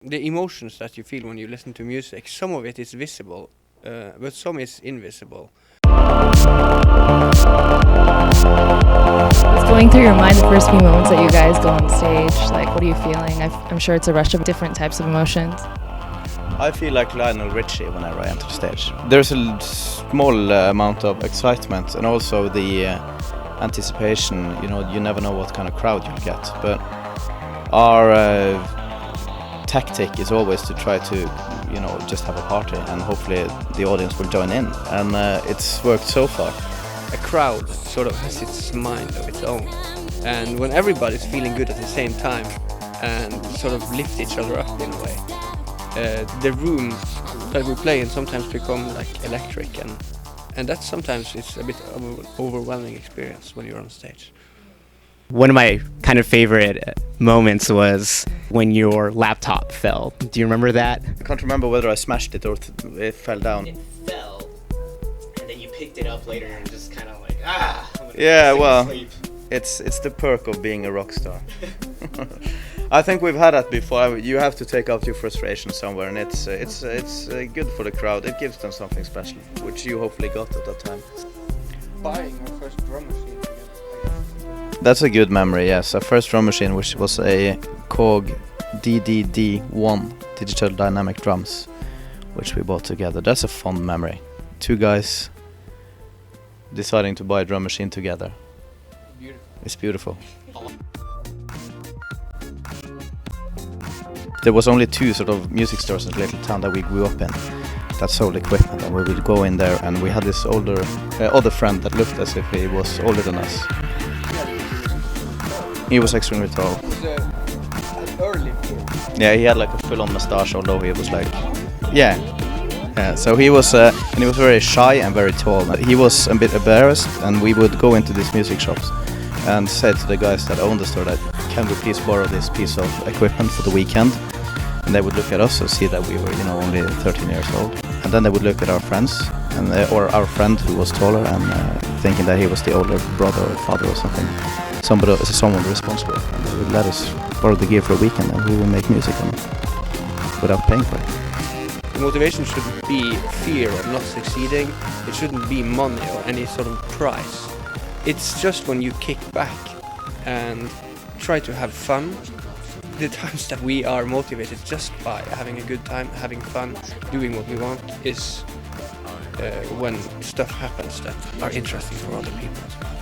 the emotions that you feel when you listen to music, some of it is visible, but some is invisible. What's going through your mind the first few moments that you guys go on stage? Like, what are you feeling? I'm sure it's a rush of different types of emotions. I feel like Lionel Richie whenever I enter the stage. There's a small amount of excitement and also the anticipation. You know, you never know what kind of crowd you'll get. But our tactic is always to try to, you know, just have a party and hopefully the audience will join in. And it's worked so far. A crowd sort of has its mind of its own. And when everybody's feeling good at the same time and sort of lift each other up in a way, the room that we play in sometimes become like electric, and that sometimes it's a bit of an overwhelming experience when you're on stage. One of my kind of favorite moments was when your laptop fell. Do you remember that? I can't remember whether I smashed it or it fell down. It fell, and then you picked it up later and just kind of like, ah! Yeah, well, it's the perk of being a rock star. I think we've had that before. You have to take out your frustration somewhere, and it's good for the crowd. It gives them something special, which you hopefully got at that time. Buying our first drum machine together. That's a good memory, yes. Our first drum machine, which was a Korg DDD1 digital dynamic drums, which we bought together. That's a fond memory. Two guys deciding to buy a drum machine together. Beautiful. It's beautiful. There was only two sort of music stores in the little town that we grew up in that sold equipment, and we would go in there, and we had this older other friend that looked as if he was older than us. He was extremely tall. It was an early period. Yeah, he had like a full-on mustache, although he was like, yeah. So he was, and he was very shy and very tall. He was a bit embarrassed, and we would go into these music shops and say to the guys that owned the store that, can we please borrow this piece of equipment for the weekend? And they would look at us and see that we were, you know, only 13 years old. And then they would look at our friends, and or our friend who was taller, and thinking that he was the older brother or father or something. Someone responsible. And they would let us borrow the gear for a weekend, and we would make music without paying for it. The motivation shouldn't be fear of not succeeding. It shouldn't be money or any sort of prize. It's just when you kick back and try to have fun. The times that we are motivated just by having a good time, having fun, doing what we want, is when stuff happens that are interesting for other people as well.